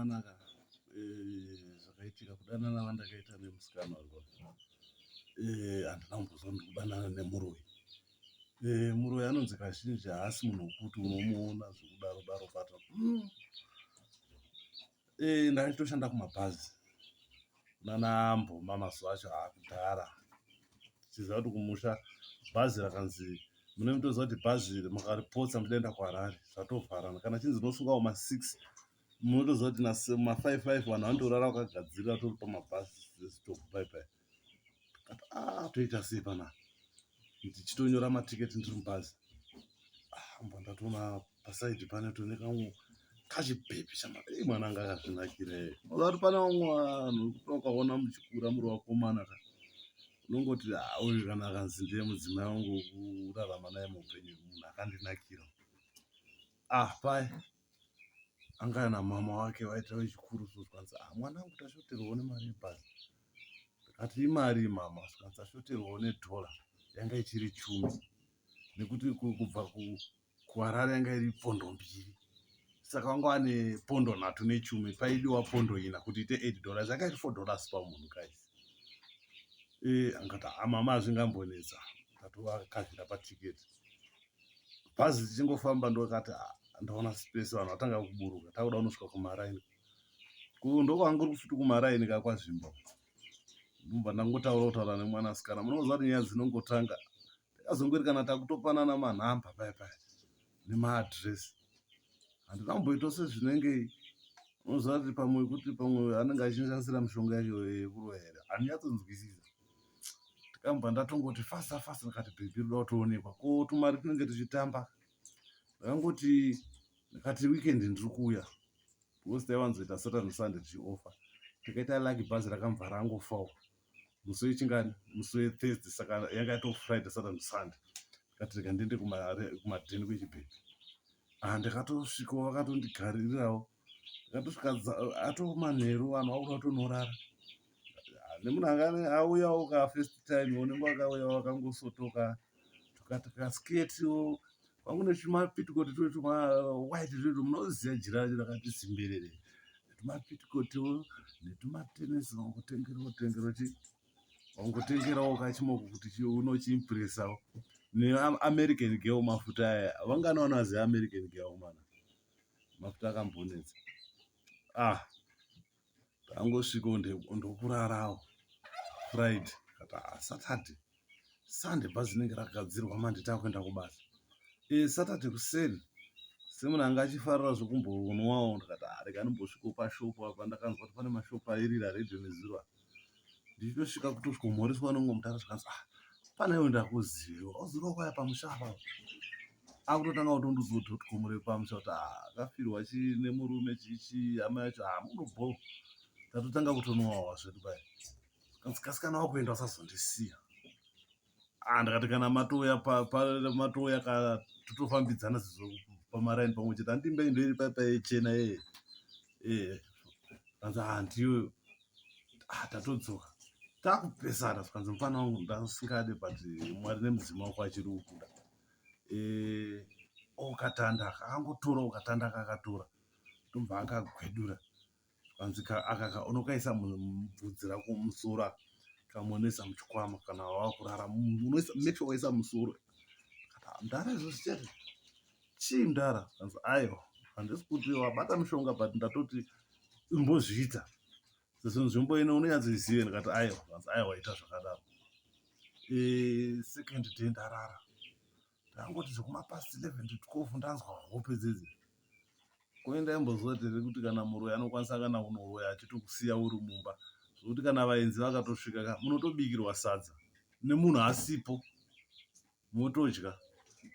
zvakanaka zvakaitika kudanana vandakaita nemusikana handina kumbozwa ndikudanana nemuroi. Muroi anonzi kazhinji haasi munhu wekuti unomuona zvekudaro daro pata. Ndaitoshanda kumabhazi nana Mboma mazuva acho akudhara. Tichiziva kuti kumusha bhazi rakanzi mune mutoziva kuti bhazi mukaripotsa muchienda kuHarare zvatovharana. Kana chinzi unosukawo ma6 munotoziva kuti ma55 vanhu vanorara vakagadzirira tori pamabhazi zesitopu paipai. Toita sei pana ndichitonyora matiketi ndiri mubhazi. Ndatoona pasaidhi pane tonekamwe kachibhebhi mwana anga akazvinakira. Uzati pane vamwe vanhu ukaona muchikura muri vakomana unongoti uyu kana akanzi ndiye mudzimai wangu wokurarama naye muupenyu munhu akandinakira. Pai anga ana mama wake vaita vechikuru zvanzi mwana wangu tashoterwawo nemari yebhazi. Ndikati imari mama, zvikanzi tashoterwawo nedhora yanga ichiri 10 nekuti kubva kuHarare yanga iri pondo 2 saka wanga wane pondo 3 ne10 paidiwa pondo 4 kuti ite $8 yanga iri $4 pamunhu guys. Angati mama hazvingambonetsa ndatokavhira patiketi. Bhazi tichingofamba ndokati ndaona space vanhu vatanga kuburuka takuda unosvika kumaraini. Ndokwanga kusvika kumaraini kakwazvimbo. Ndobva ndangotaura nemwanasikana. Munoziva kuti nyaya dzinongotanga takazongori kana takutopanana manhamba paipai nemaadhiresi. Handina kumboitawo sezvinenge unoziva kuti pamwe kuti pamwe anenge achishandisira mishonga yacho yekuroya handinyatsonzwisisa. Ndakabva ndatongoti fasta ndikati bhebhi roda kutoonekwa ko tumari tunenge tuchitamba. Ndakangoti ndikati wikendi ndiri kuuya because taiwanzoita Saturday Sunday tichiofa. Tikaita lucky bhazi rakamva rangofawo musi wechingani musi weThursday saka yanga yato Friday Saturday Sunday. Ndikati rega ndiende kumadheni kwechibhebhi. Ndikatosvikawo vakatondigarirawo. Ndikatosvika atomanheru vanhu vakuda kutonorara. Nemunhu anga auyawo ka first time unenge wakauyawo wakangosotoka tukati kasiketiwo wangu netumapitikoti tuma white tutu munoziya jira rakati zimberere. Tumapitikoti netumatenesi wangotengerawo wangotengerawo kachimoko kuti unochiimpuresawo. NeAmerican girl mafuta aya. Vangana vanoziva American girl mana. Mafuta akambonetsa. Ndangosvikawo ndokurarawo. Friday Saturday Sunday bhazi rinenge rakagadzirwa mandita kuenda kubasa. Saturday kuseni semunhu anga achifarira zvokumbonwawo ndikati rega ndimbosvikawo pashopu apa ndakanzwa kuti pane mashopu airira Radio Nezirwa. Ndichitosvika kutosvika nomumwe mutara zvikanzi pane iwe ndakuziva uziva kwaya pamusha apa. Akutotanga kutondiudza kuti komure pamusha kuti akafirwa nemurume chichi hama yacho munobho. Ndatotanga kutonwawo zvedu pai. Kasikana wakuenda usazondisiya. Ndikati kana matouya matouya totofambidzana pamaraini pamwe chete handimba indori paipai chena kanzi ndiyo tatodzoka takupesana zvikanzi mufana wangu ndasingade but Mwari nemudzima wako achiri kukuda. Ukatandaka akangotora ukatandaka akatora ndobva akagwedura zvikanzi unokaisa bvudzi rako musoro kamonesa muchikwama kana wakurara make sure waisa musoro. Ndara izvozvi chete chii ndara kanzi aiwa handisi kuti wabata mushonga but ndatoti imbozviita sezvo nzvimbo ino unonyatsoiziva. Ndikati aiwa kanzi aiwa ita zvakadaro. Second day ndarara ndangoti zvekuma past 11 to 12 ndanzwa hope dzidzi. Koenda imboziva kuti kana muroi anokwanisa kana kunoroya achitokusiya uri mumba zvokuti kana vaenzi vakatosvika munotobikirwa sadza nemunhu asipo motodya.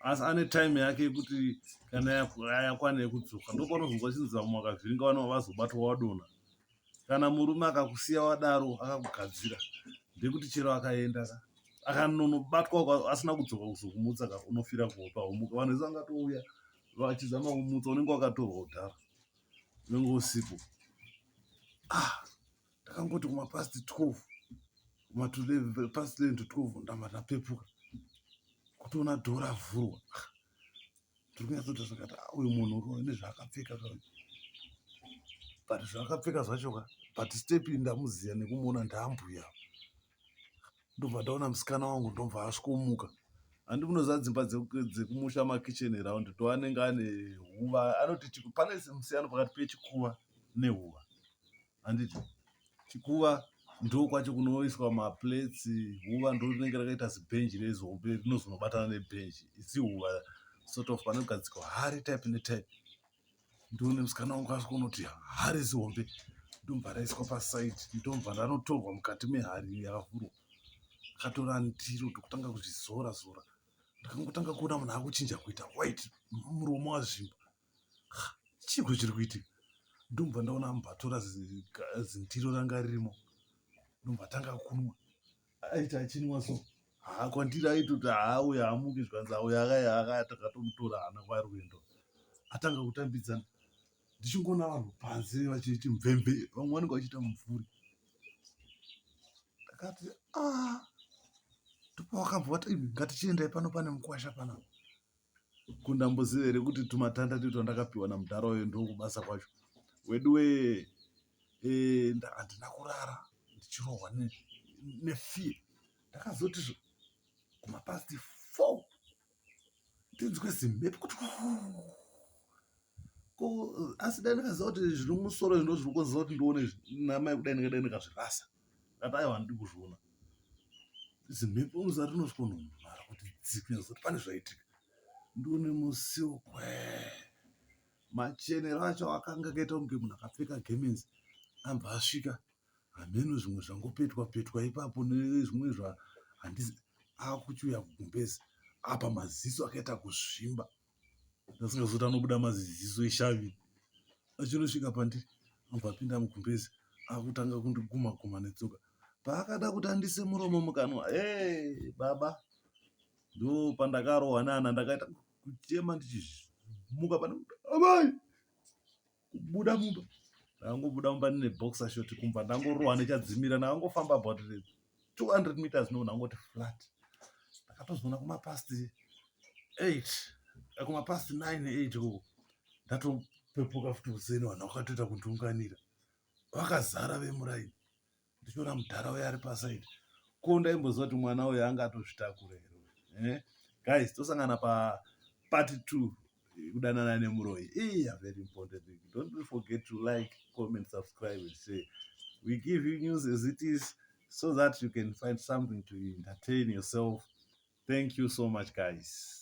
Asi ane time yake yekuti kana yakwana yekudzoka ndopanozonzwa chinzi vamwe vakavhiringa vano vazobatwa wadonha. Kana murume akakusiya wadaro akakugadzira ndekuti chero akaenda akanonobatwa asina kudzoka kuzokumutsa unofira kuhopa homuka. Vanhu vese vangatouya vachizama kumutsa unenge wakatorwa kudhara unenge usipo. Ndakangoti kuma past 12 past 11 to 12 ndamba ndapepuka kutoona dhoo ravhurwa. Ndiri kunyatsoti zvakati uyu munhu nezvaakapfeka but zvakapfeka zvachoka, but stepi ndamuziya nekumuona ndaambuya. Ndobva ndaona musikana wangu ndobva asvikomuka. Handi munoziva dzimba dzekumusha makicheni raundi to anenge ane huva, anoti pane musiyano pakati pechikuva nehuva. Handiti chikuva ndo kwacho kunoiswa maplates, huva ndo rinenge rakaita zibhenji rezombe rinozonobatana nebhenji. Isi huva sort of panogadzikwa hari type netype. Ndoone musikana wangu asvikonoti hari zihombe, ndomva raiswa pasaiti, ndomva ranotorwa mukati mehari yakavhurwa. Akatora ndiro ndokutanga kuzvizora zora. Ndakangotanga kuona munhu akuchinja kuita white, muromo wazvimba. Chiko chiri kuitika? Ndomva ndaona mubatora zindiro ranga ririmo, ndomva tanga kunwa. Aiti achinwa so, kwandiri aitoti uyu haamuki zvikanzi uyu akaya takatomutora hana kwari kuenda. Atanga kutambidzana. Ndichingoona vanhu panze vachiti mvemve, vamwe vanenge vachiita mumvuri. Ndakati ndopawakambovati ngatichiendai pano pane mukwasha panapa. Kundamboziva here kuti tumatanda tiri twandakapiwa namudhara uyo ndokubasa kwacho. Weduwe handina kurara ndichirohwa nefiya. Ndakazoti kumapasti 4 ndinzwe zimhepo kuti asi dai ndikaziva kuti zviri musoro izvi ndozviri kuziva kuti ndione namai kudai ndingadai ndikazvirasa. Ndakati aiwa handidi kuzviona. Zimhepo unoziva rinosvikonhomhara kuti dzikazoti pane zvaitika. Ndione musiwo machenero acho akanga akaita kunge munhu akapfeka gemenzi ambva asvika. Hameno zvimwe zvangopetwa petwa ipapo nezvimwe zvahandisi akuchiuya kugumbezi. Apa maziso akaita kuzvimba. Ndasingazoti anobuda maziso eshaviri. Achinosvika pandiri ambva apinda mugumbezi akutanga kundiguma guma netsoka. Paakada kuti andise muromo mukanwa, baba, ndo pandakarohwa nana ndakaita kuchema ndichimuka pane amai kubuda mumba. Ndakangobuda mumba nine boxer short kumba, ndangorohwa nechadzimira, ndakangofamba about 200 meters ndangoti flat. Ndakatozoona kumapasti 9 uko ndatopepuka futi kuseni, vanhu vakatoita kundiunganira vakazara vemuraini. Ndichiona mudhara uyo ari pasaidi. Ko ndaimboziva kuti mwana uyo anga atozvitakura here. Guys, tosangana part 2 kudanana nemuroi. A very important thing. Don't forget to like, comment, subscribe and share. We give you news as it is so that you can find something to entertain yourself. Thank you so much, guys.